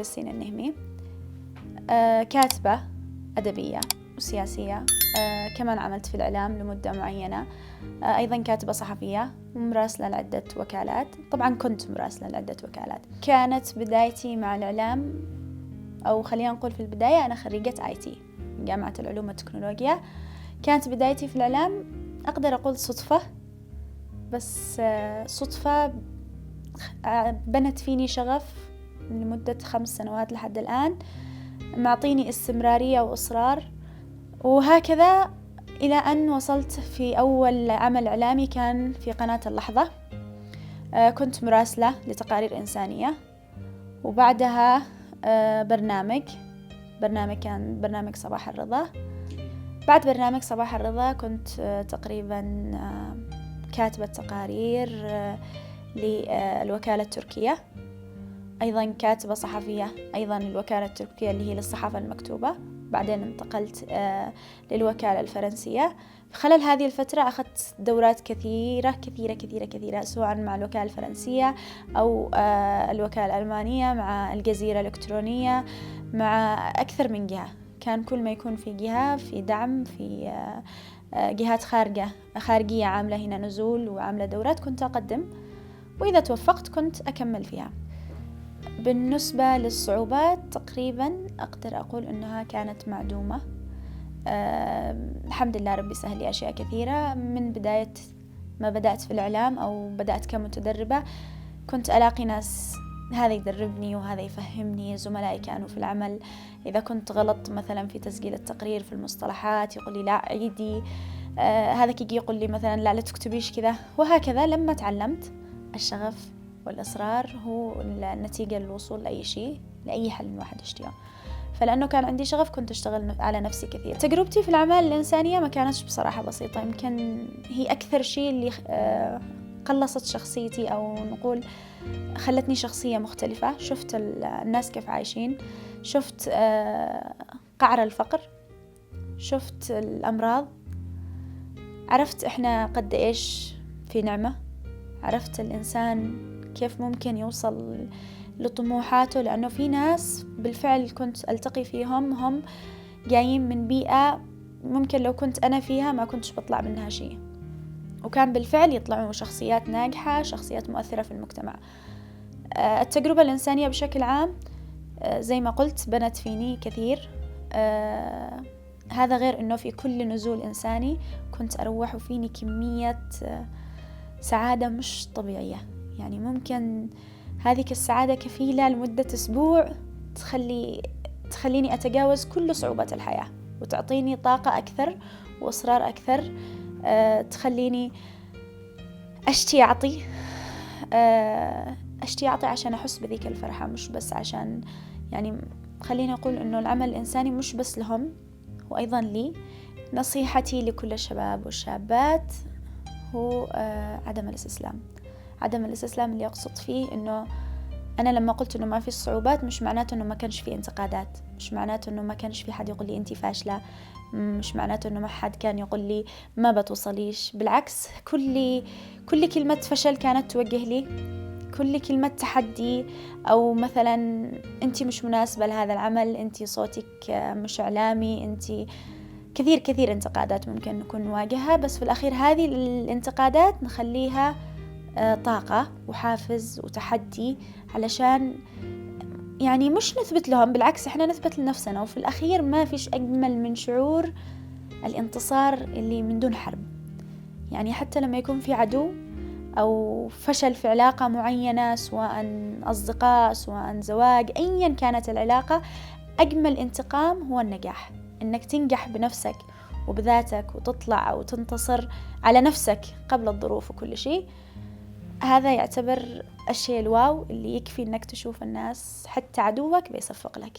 اسمي رسين النهمي، كاتبة أدبية وسياسية، كمان عملت في الإعلام لمدة معينة، أيضا كاتبة صحفية ومراسلة لعدة وكالات. طبعا كنت مراسلة لعدة وكالات. كانت بدايتي مع الإعلام، أو خلينا نقول في البداية أنا خريجة IT جامعة العلوم والتكنولوجيا. كانت بدايتي في الإعلام أقدر أقول صدفة، بس صدفة بنت فيني شغف لمدة 5 سنوات لحد الآن، معطيني استمرارية وإصرار، وهكذا إلى أن وصلت في أول عمل إعلامي كان في قناة اللحظة. كنت مراسلة لتقارير إنسانية، وبعدها برنامج كان برنامج صباح الرضا. بعد برنامج صباح الرضا كنت تقريبا كاتبة تقارير للوكالة التركية، أيضا كاتبة صحفية أيضا للوكالة التركية اللي هي للصحافة المكتوبة. بعدين انتقلت للوكالة الفرنسية. خلال هذه الفترة أخذت دورات كثيرة كثيرة كثيرة كثيرة، سواء مع الوكالة الفرنسية أو الوكالة الألمانية، مع الجزيرة الإلكترونية، مع أكثر من جهة. كان كل ما يكون في جهة في دعم، في جهات خارجية عاملة هنا نزول وعاملة دورات كنت أقدم، وإذا توفقت كنت أكمل فيها. بالنسبة للصعوبات تقريبا أقدر أقول أنها كانت معدومة. الحمد لله ربي سهل لي أشياء كثيرة. من بداية ما بدأت في الإعلام أو بدأت كمتدربة كنت ألاقي ناس، هذا يدربني وهذا يفهمني. زملائي كانوا في العمل إذا كنت غلط مثلا في تسجيل التقرير في المصطلحات يقول لي لا عيدي، هذا يجي يقول لي مثلا لا تكتبيش كذا، وهكذا. لما تعلمت الشغف والإصرار هو النتيجة للوصول لأي شيء، لأي حل الواحد يشتهيه. فلأنه كان عندي شغف كنت أشتغل على نفسي كثير. تجربتي في الأعمال الإنسانية ما كانتش بصراحة بسيطة، يمكن هي أكثر شيء اللي قلصت شخصيتي، أو نقول خلتني شخصية مختلفة. شفت الناس كيف عايشين، شفت قعر الفقر، شفت الأمراض، عرفت إحنا قد إيش في نعمة، عرفت الإنسان كيف ممكن يوصل لطموحاته. لأنه في ناس بالفعل كنت ألتقي فيهم هم جايين من بيئة ممكن لو كنت أنا فيها ما كنتش بطلع منها شيء، وكان بالفعل يطلعون شخصيات ناجحة، شخصيات مؤثرة في المجتمع. التجربة الإنسانية بشكل عام زي ما قلت بنت فيني كثير. هذا غير أنه في كل نزول إنساني كنت أروح فيني كمية سعادة مش طبيعية. يعني ممكن هذه السعادة كفيلة لمدة أسبوع تخليني أتجاوز كل صعوبات الحياة، وتعطيني طاقة أكثر وإصرار أكثر، تخليني أشتي أعطي عشان أحس بذيك الفرحة، مش بس عشان يعني خليني أقول إنه العمل الإنساني مش بس لهم، وأيضا لي. نصيحتي لكل الشباب والشابات هو عدم الاستسلام اللي أقصد فيه إنه أنا لما قلت إنه ما في صعوبات مش معناته إنه ما كانش في انتقادات، مش معناته إنه ما كانش في حد يقول لي أنتي فاشلة، مش معناته إنه ما حد كان يقول لي ما بتوصليش. بالعكس، كل كلمة فشل كانت توجه لي، كل كلمة تحدي، أو مثلا أنتي مش مناسبة لهذا العمل، أنتي صوتك مش إعلامي، أنتي كثير انتقادات ممكن نكون نواجهها. بس في الأخير هذه الانتقادات نخليها طاقة وحافز وتحدي، علشان يعني مش نثبت لهم، بالعكس احنا نثبت لنفسنا. وفي الأخير ما فيش أجمل من شعور الانتصار اللي من دون حرب. يعني حتى لما يكون في عدو أو فشل في علاقة معينة، سواء أصدقاء سواء زواج، أيا كانت العلاقة، أجمل انتقام هو النجاح، إنك تنجح بنفسك وبذاتك وتطلع أو تنتصر على نفسك قبل الظروف وكل شيء. هذا يعتبر الشيء الواو اللي يكفي إنك تشوف الناس حتى عدوك بيصفق لك.